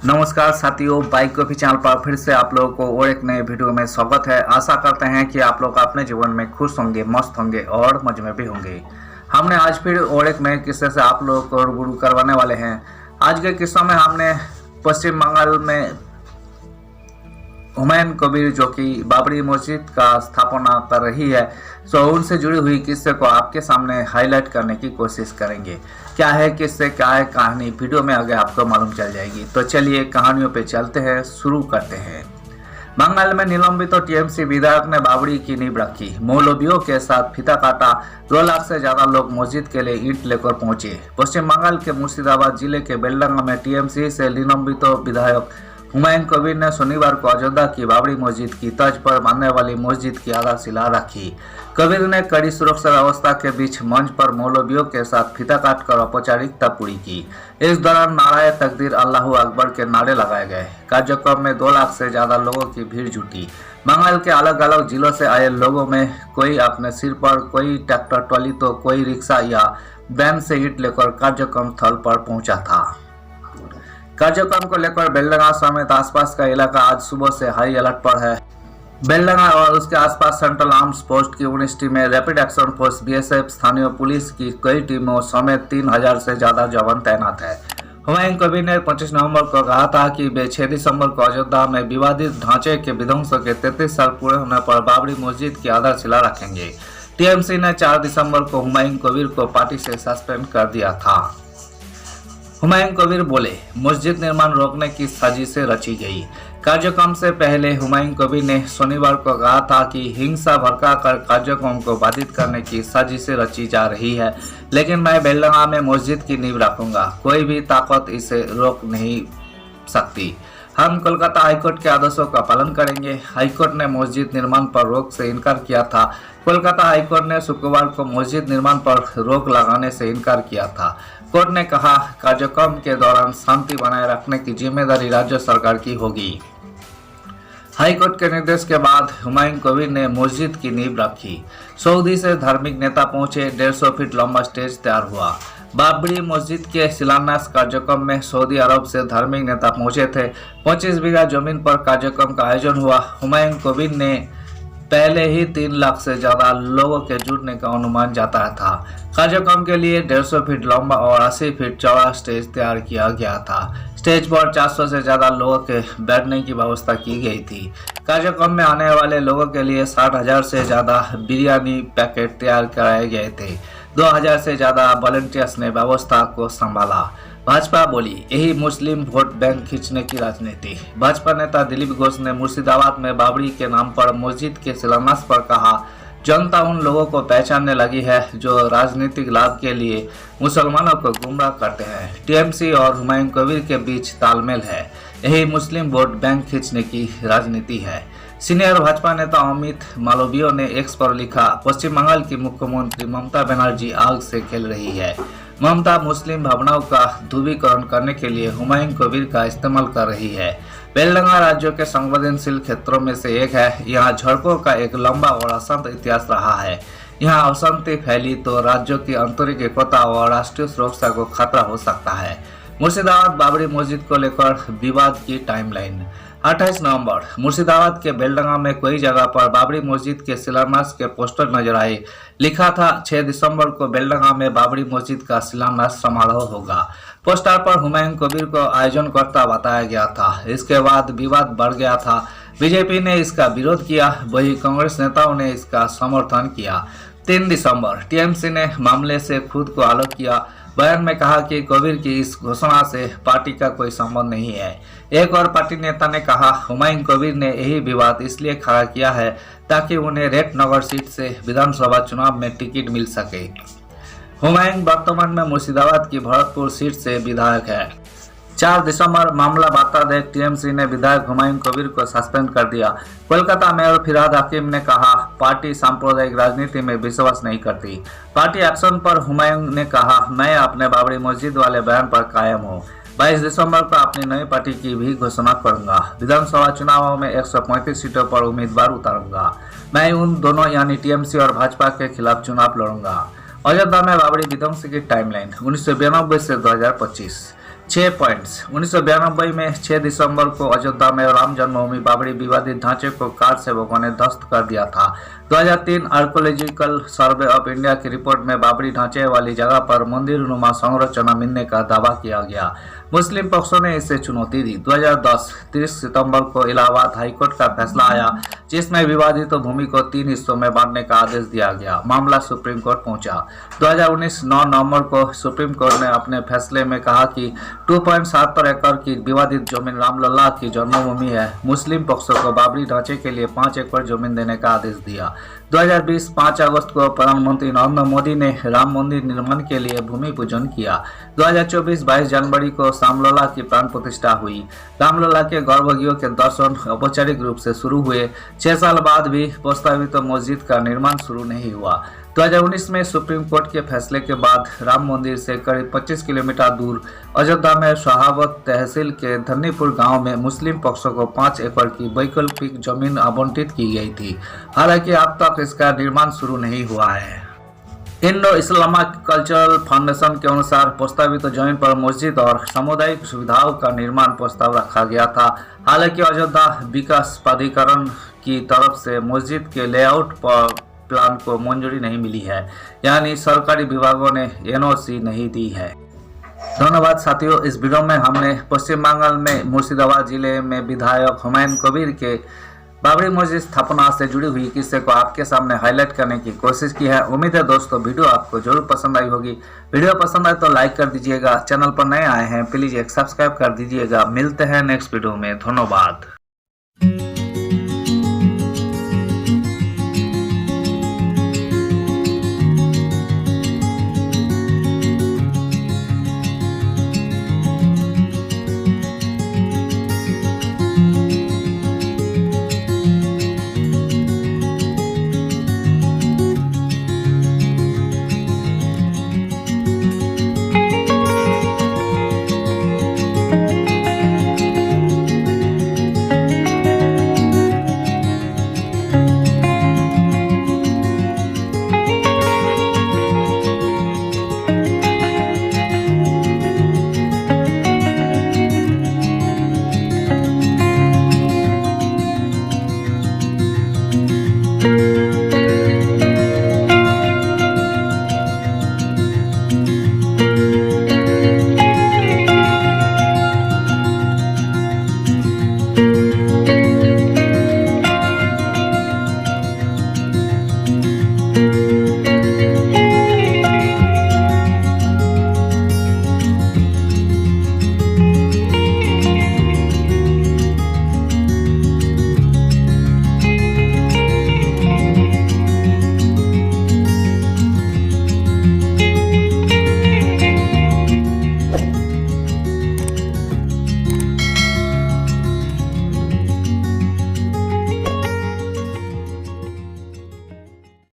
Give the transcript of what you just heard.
नमस्कार साथियों, bike coffee channel पर फिर से आप लोगों को और एक नए वीडियो में स्वागत है। आशा करते हैं कि आप लोग अपने जीवन में खुश होंगे, मस्त होंगे और मजे में भी होंगे। हमने आज फिर और एक नए किस्से से आप लोगों को रूबरू करवाने वाले हैं। आज के किस्सों में हमने पश्चिम बंगाल में हुमायूं कबीर जो कि बाबरी मस्जिद का स्थापना कर रही है, सो उनसे जुड़ी हुई किस्से को आपके सामने हाईलाइट करने की कोशिश करेंगे। क्या है किस्से, क्या है कहानी, वीडियो में आगे आपको मालूम चल जाएगी। तो चलिए कहानियों पे चलते हैं, शुरू करते हैं। बंगाल में निलंबित तो टीएमसी विधायक ने बाबरी की नींव रखी। मौलवियों के साथ फीता काटा। 2 लाख से ज्यादा लोग मस्जिद के लिए ईंट लेकर पहुंचे। पश्चिम बंगाल के मुर्शिदाबाद जिले के बेलडंगा में टीएमसी से निलंबित विधायक हुमायूं कबीर ने शनिवार को अयोध्या की बाबरी मस्जिद की तर्ज पर बनने वाली मस्जिद की आधारशिला रखी। कबीर ने कड़ी सुरक्षा व्यवस्था के बीच मंच पर मौलवियों के साथ फीता काटकर औपचारिकता पूरी की। इस दौरान नाराए तकबीर, अल्लाहू अकबर के नारे लगाए गए। कार्यक्रम में 2 लाख से ज्यादा लोगों की भीड़ जुटी। बंगाल के अलग अलग जिलों से आए लोगों में कोई अपने सिर पर, कोई ट्रैक्टर ट्रॉली तो कोई रिक्शा या वैन से ईंट लेकर कार्यक्रम स्थल पर पहुंचा था। कार्यक्रम को लेकर बेलडंगा समेत आसपास का इलाका आज सुबह से हाई अलर्ट पर है। बेलडंगा और उसके आसपास सेंट्रल आर्म्स पोस्ट की 19 टीमें, रैपिड एक्शन फोर्स बीएसएफ, स्थानीय पुलिस की कई टीमों समेत 3000 से ज्यादा जवान तैनात है। हुमायूं कबीर ने 25 नवंबर को कहा था कि वे 6 दिसंबर को अयोध्या में विवादित ढांचे के विध्वंस के 33 साल पूरे होने पर बाबरी मस्जिद की आधारशिला रखेंगे। टीएमसी ने 4 दिसंबर को हुमायूं कबीर को पार्टी से सस्पेंड कर दिया था। हुमायूं कबीर बोले, मस्जिद निर्माण रोकने की साजिशें रची गई। कार्यक्रम से पहले हुमायूं कबीर ने शनिवार को कहा था कि हिंसा भड़काकर कार्यक्रम को बाधित करने की साजिशें रची जा रही है, लेकिन मैं बेलडंगा में मस्जिद की नींव रखूंगा। कोई भी ताकत इसे रोक नहीं सकती। हम कोलकाता हाईकोर्ट के आदेशों का पालन करेंगे। हाईकोर्ट ने मस्जिद निर्माण पर रोक से इनकार किया था। कोलकाता हाईकोर्ट ने शुक्रवार को मस्जिद निर्माण पर रोक लगाने से इनकार किया था। कोर्ट ने कहा, कार्यक्रम के दौरान शांति बनाए रखने की जिम्मेदारी राज्य सरकार की होगी। हाईकोर्ट के निर्देश के बाद हुमायूं कबीर ने मस्जिद की नींव रखी। सऊदी से धार्मिक नेता पहुंचे। 150 फीट लंबा स्टेज तैयार हुआ। बाबरी मस्जिद के शिलान्यास कार्यक्रम में सऊदी अरब से धार्मिक नेता पहुंचे थे। 25 बीघा जमीन पर कार्यक्रम का आयोजन हुआ। हुमायूं कबीर ने पहले ही 3 लाख से ज्यादा लोगों के जुटने का अनुमान जताया था। कार्यक्रम के लिए 150 फीट लंबा और 80 फीट चौड़ा स्टेज तैयार किया गया था। स्टेज पर 400 से ज्यादा लोगों के बैठने की व्यवस्था की गई थी। कार्यक्रम में आने वाले लोगों के लिए 60,000 से ज्यादा बिरयानी पैकेट तैयार कराए गए थे। 2000 से ज्यादा वॉलंटियर्स ने व्यवस्था को संभाला। भाजपा बोली, यही मुस्लिम वोट बैंक खींचने की राजनीति। भाजपा नेता दिलीप घोष ने मुर्शिदाबाद में बाबरी के नाम पर मस्जिद के शिलान्यास पर कहा, जनता उन लोगों को पहचानने लगी है जो राजनीतिक लाभ के लिए मुसलमानों को गुमराह करते हैं। टीएमसी और हुमायूं कबीर के बीच तालमेल है। यही मुस्लिम वोट बैंक खींचने की राजनीति है। सीनियर भाजपा नेता अमित मालवीय ने एक्स पर लिखा, पश्चिम बंगाल की मुख्यमंत्री ममता बनर्जी आग से खेल रही है। ममता मुस्लिम भावनाओं का ध्रुवीकरण करने के लिए हुमायूं कबीर का इस्तेमाल कर रही है। बेलडंगा राज्य के संवेदनशील क्षेत्रों में से एक है। यहाँ झड़पों का एक लंबा और अशांत इतिहास रहा है। यहाँ अशांति फैली तो राज्यों की आंतरिक एकता और राष्ट्रीय सुरक्षा को खतरा हो सकता है। मुर्शिदाबाद बाबरी मस्जिद को लेकर विवाद की टाइमलाइन। 28 नवंबर, मुर्शिदाबाद के बेलडंगा में कई जगह पर बाबरी मस्जिद के शिलान्यास के पोस्टर नजर आए। लिखा था, 6 दिसंबर को बेलडंगा में बाबरी मस्जिद का शिलान्यास समारोह होगा। पोस्टर पर हुमायूं कबीर को आयोजनकर्ता बताया गया था। इसके बाद विवाद बढ़ गया था। बीजेपी ने इसका विरोध किया, वही कांग्रेस नेताओं ने इसका समर्थन किया। 3 दिसंबर, टीएमसी ने मामले से खुद को अलग किया। बयान में कहा कि कबीर की इस घोषणा से पार्टी का कोई संबंध नहीं है। एक और पार्टी नेता ने कहा, हुमायूं कबीर ने यही विवाद इसलिए खड़ा किया है ताकि उन्हें रेट नगर सीट से विधानसभा चुनाव में टिकट मिल सके। हुमायूं वर्तमान में मुर्शिदाबाद की भरतपुर सीट से विधायक है। 4 दिसंबर, मामला बढ़ता देख टीएमसी ने विधायक हुमायूं कबीर को सस्पेंड कर दिया। कोलकाता मेयर फिरहाद हकीम ने कहा, पार्टी सांप्रदायिक राजनीति में विश्वास नहीं करती। पार्टी एक्शन पर हुमायूं ने कहा, मैं अपने बाबरी मस्जिद वाले बयान पर कायम हूँ। 22 दिसंबर को अपनी नई पार्टी की भी घोषणा करूंगा। विधानसभा चुनावों में 135 सीटों पर उम्मीदवार उतारूंगा। मैं उन दोनों यानी टीएमसी और भाजपा के खिलाफ चुनाव लड़ूंगा। अयोध्या में बाबरी विध्वंस की टाइमलाइन 1992 से 2025। 6 पॉइंट्स। 1992 में 6 दिसंबर को अयोध्या में राम जन्मभूमि बाबरी विवादित ढांचे को कार सेवकों ने ध्वस्त कर दिया था। 2003 आर्कोलॉजिकल सर्वे ऑफ इंडिया की रिपोर्ट में बाबरी ढांचे वाली जगह पर मंदिर नुमा संरचना मिलने का दावा किया गया। मुस्लिम पक्षों ने इसे चुनौती दी। 2010 30 सितंबर को इलाहाबाद हाईकोर्ट का फैसला आया, जिसमें विवादित भूमि को 3 हिस्सों में बांटने का आदेश दिया गया। मामला सुप्रीम कोर्ट पहुंचा। 2019 9 नवंबर को सुप्रीम कोर्ट ने अपने फैसले में कहा कि 2.74 एकड़ की विवादित जमीन रामलला की जन्मभूमि है। मुस्लिम पक्षों को बाबरी ढांचे के लिए 5 एकड़ जमीन देने का आदेश दिया। 2020 5 अगस्त को प्रधानमंत्री नरेंद्र मोदी ने राम मंदिर निर्माण के लिए भूमि पूजन किया। 2024 22 जनवरी को रामलला की प्राण प्रतिष्ठा हुई। रामलला के गर्भगृह के दर्शन औपचारिक रूप से शुरू हुए। 6 साल बाद भी प्रस्तावित मस्जिद का निर्माण शुरू नहीं हुआ। 2019 में सुप्रीम कोर्ट के फैसले के बाद राम मंदिर से करीब 25 किलोमीटर दूर अयोध्या में शहावत तहसील के धन्नीपुर गांव में मुस्लिम पक्षों को 5 एकड़ की वैकल्पिक जमीन आवंटित की गई थी। हालांकि अब तक इसका निर्माण शुरू नहीं हुआ है। इंडो इस्लामिक कल्चरल फाउंडेशन के अनुसार प्रस्तावित जमीन पर मस्जिद और सामुदायिक सुविधाओं का निर्माण प्रस्ताव रखा गया था। हालांकि अयोध्या विकास प्राधिकरण की तरफ से मस्जिद के लेआउट पर प्लान को मंजूरी नहीं मिली है, यानी सरकारी विभागों ने एनओसी नहीं दी है। धन्यवाद साथियों। इस वीडियो में हमने पश्चिम बंगाल में मुर्शिदाबाद जिले में विधायक हुमायूं कबीर के बाबरी मस्जिद स्थापना से जुड़ी हुई किस्से को आपके सामने हाईलाइट करने की कोशिश की है। उम्मीद है दोस्तों वीडियो आपको जरूर पसंद आई होगी। वीडियो पसंद आए तो लाइक कर दीजिएगा। चैनल पर नए आए हैं प्लीज एक सब्सक्राइब कर दीजिएगा। मिलते हैं नेक्स्ट वीडियो में। धन्यवाद।